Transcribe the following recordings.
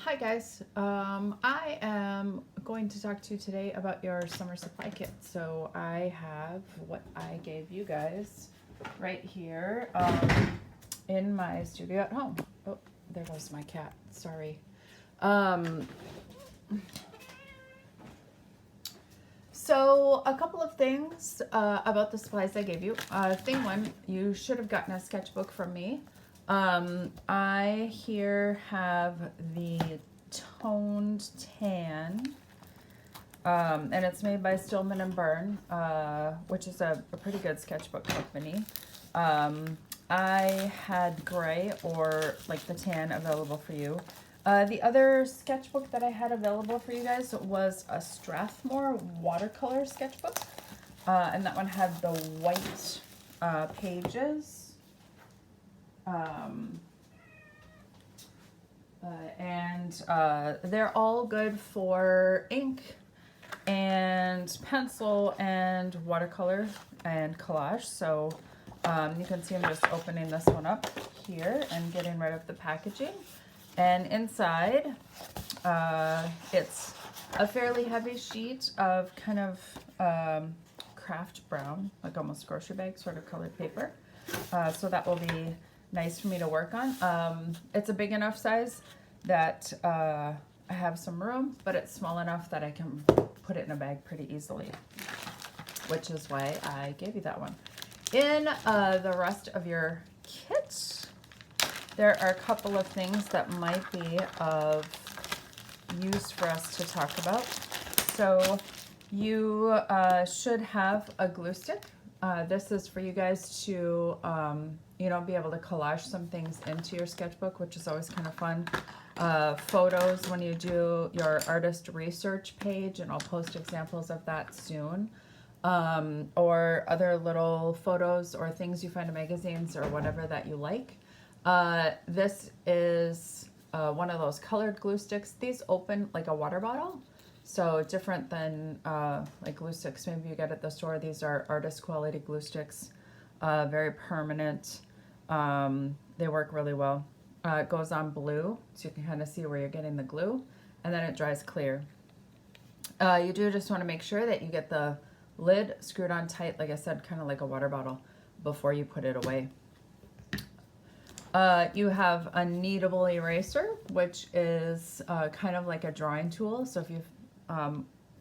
Hi guys, I am going to talk to you today about your summer supply kit. So I have what I gave you guys right here in my studio at home. Oh, there goes my cat, sorry. So a couple of things about the supplies I gave you. Thing one, you should have gotten a sketchbook from me. I here have the toned tan, and it's made by Stillman and Byrne, which is a pretty good sketchbook company. I had gray or like the tan available for you. The other sketchbook that I had available for you guys was a Strathmore watercolor sketchbook, and that one had the white pages. They're all good for ink and pencil and watercolor and collage. So you can see I'm just opening this one up here and getting rid of the packaging. And inside, it's a fairly heavy sheet of kind of craft brown, like almost grocery bag sort of colored paper. So that will be nice for me to work on. It's a big enough size that I have some room, but it's small enough that I can put it in a bag pretty easily, which is why I gave you that one. In the rest of your kit, there are a couple of things that might be of use for us to talk about. So you should have a glue stick. This is for you guys to, be able to collage some things into your sketchbook, which is always kind of fun. Photos when you do your artist research page, and I'll post examples of that soon. Or other little photos or things you find in magazines or whatever that you like. This is one of those colored glue sticks. These open like a water bottle. So different than like glue sticks maybe you get at the store. These are artist quality glue sticks, very permanent. They work really well. It goes on blue, so you can kind of see where you're getting the glue, and then it dries clear. You do just want to make sure that you get the lid screwed on tight, like I said, kind of like a water bottle, before you put it away. You have a kneadable eraser, which is kind of like a drawing tool. So if you've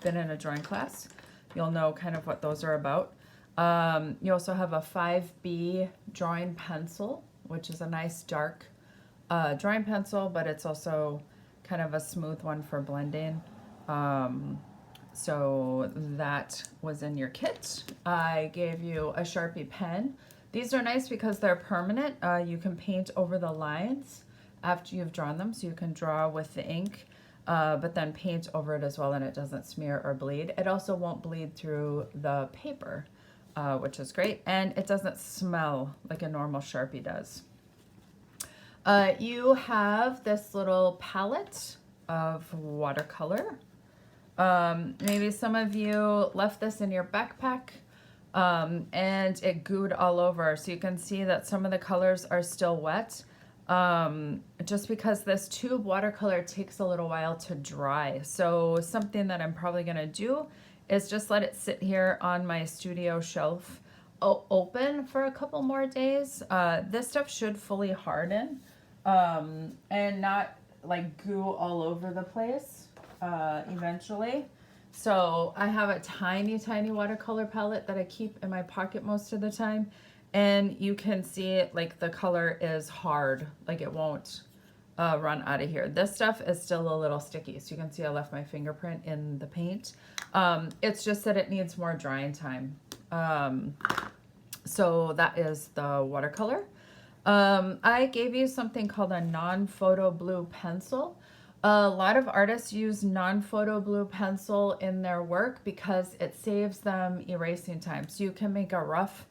been in a drawing class, you'll know kind of what those are about. You also have a 5B drawing pencil, which is a nice dark drawing pencil, but it's also kind of a smooth one for blending. So that was in your kit. I gave you a Sharpie pen. These are nice because they're permanent. You can paint over the lines after you've drawn them, so you can draw with the ink, but then paint over it as well, and it doesn't smear or bleed. It also won't bleed through the paper, which is great, and it doesn't smell like a normal Sharpie does. You have this little palette of watercolor. Maybe some of you left this in your backpack, and it gooed all over. So you can see that some of the colors are still wet, just because this tube watercolor takes a little while to dry. So something that I'm probably gonna do is just let it sit here on my studio shelf open for a couple more days. This stuff should fully harden, and not like goo all over the place eventually. So I have a tiny watercolor palette that I keep in my pocket most of the time, and you can see it, like the color is hard, like it won't run out of here. This stuff is still a little sticky, so you can see I left my fingerprint in the paint. It's just that it needs more drying time. So that is the watercolor. I gave you something called a non-photo blue pencil. A lot of artists use non-photo blue pencil in their work because it saves them erasing time. So you can make a rough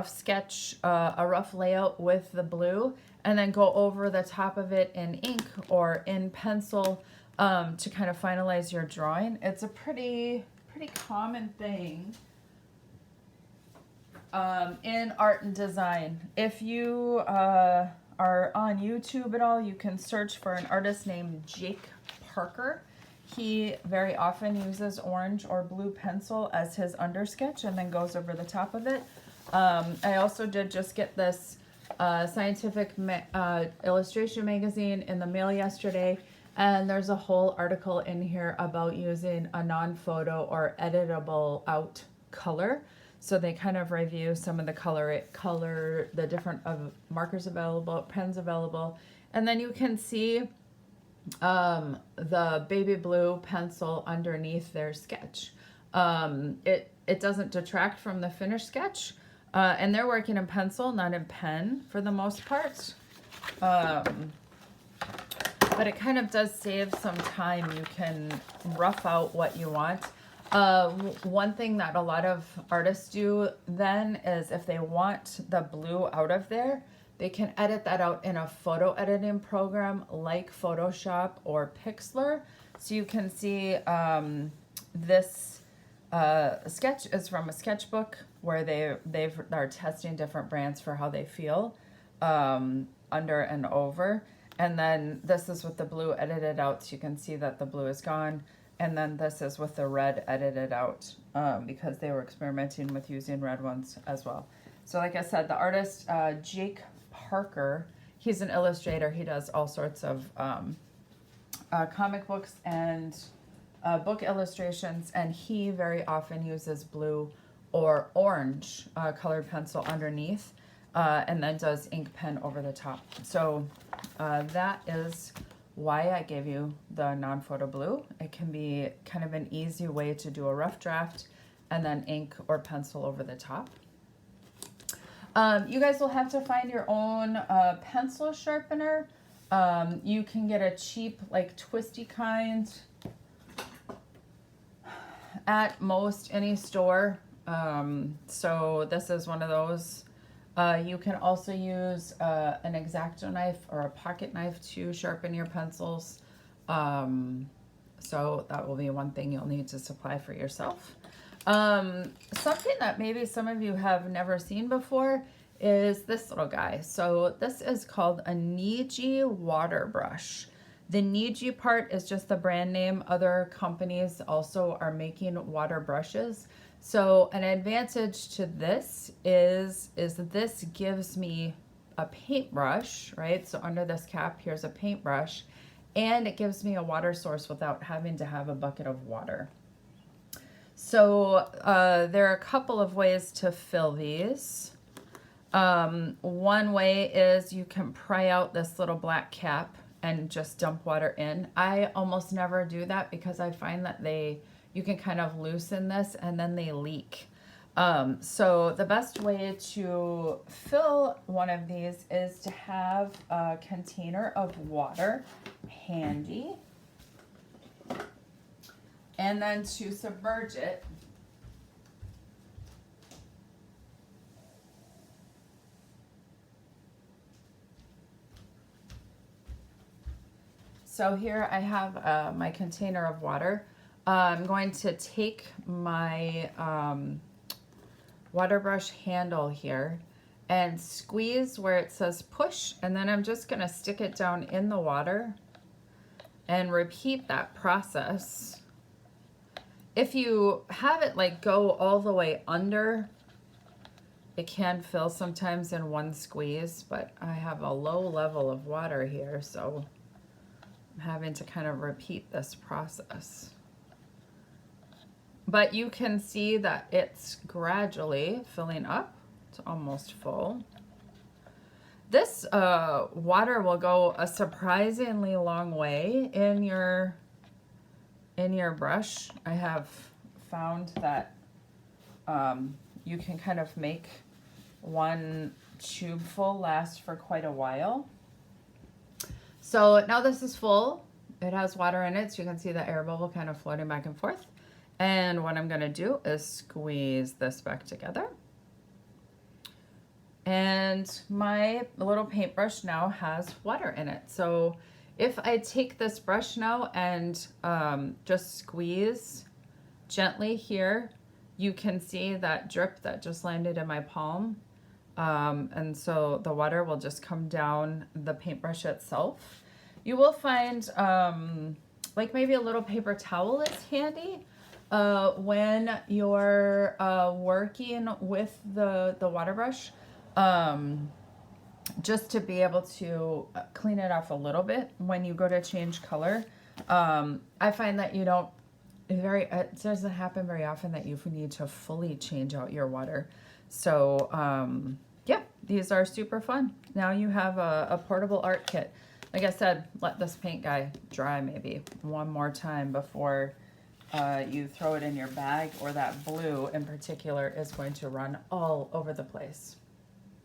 sketch, a rough layout with the blue, and then go over the top of it in ink or in pencil to kind of finalize your drawing. It's a pretty common thing in art and design. If you are on YouTube at all, you can search for an artist named Jake Parker. He very often uses orange or blue pencil as his undersketch and then goes over the top of it. I also did just get this scientific illustration magazine in the mail yesterday, and there's a whole article in here about using a non-photo or editable out color. So they kind of review some of the color, the different markers available, pens available, and then you can see the baby blue pencil underneath their sketch. It doesn't detract from the finished sketch, and they're working in pencil, not in pen for the most part. But it kind of does save some time. You can rough out what you want. One thing that a lot of artists do then is if they want the blue out of there, they can edit that out in a photo editing program like Photoshop or Pixlr. So you can see this sketch is from a sketchbook where they're testing different brands for how they feel under and over. And then this is with the blue edited out, so you can see that the blue is gone. And then this is with the red edited out because they were experimenting with using red ones as well. So like I said, the artist Jake Parker, he's an illustrator. He does all sorts of comic books and book illustrations, and he very often uses blue or orange colored pencil underneath and then does ink pen over the top. So that is why I gave you the non-photo blue. It can be kind of an easy way to do a rough draft and then ink or pencil over the top. You guys will have to find your own pencil sharpener. You can get a cheap, like twisty kind at most any store. So this is one of those. You can also use an X-Acto knife or a pocket knife to sharpen your pencils. So that will be one thing you'll need to supply for yourself. Something that maybe some of you have never seen before is this little guy. So this is called a Niji water brush. The Niji part is just the brand name. Other companies also are making water brushes. So an advantage to this is this gives me a paintbrush, right? So under this cap, here's a paintbrush, and it gives me a water source without having to have a bucket of water. So there are a couple of ways to fill these. One way is you can pry out this little black cap and just dump water in. I almost never do that because I find that you can kind of loosen this and then they leak. So the best way to fill one of these is to have a container of water handy and then to submerge it. So here I have my container of water. I'm going to take my water brush handle here and squeeze where it says push, and then I'm just going to stick it down in the water and repeat that process. If you have it like go all the way under, it can fill sometimes in one squeeze, but I have a low level of water here, so I'm having to kind of repeat this process. But you can see that it's gradually filling up. It's almost full. This water will go a surprisingly long way in your brush. I have found that you can kind of make one tube full last for quite a while. So now this is full. It has water in it, so you can see the air bubble kind of floating back and forth. And what I'm going to do is squeeze this back together. And my little paintbrush now has water in it. So if I take this brush now and just squeeze gently here, you can see that drip that just landed in my palm. And so the water will just come down the paintbrush itself. You will find like maybe a little paper towel is handy when you're working with the water brush, just to be able to clean it off a little bit when you go to change color. I find that it doesn't happen very often that you need to fully change out your water. So yeah, these are super fun. Now you have a portable art kit. Like I said, let this paint guy dry maybe one more time before you throw it in your bag, or that blue in particular is going to run all over the place.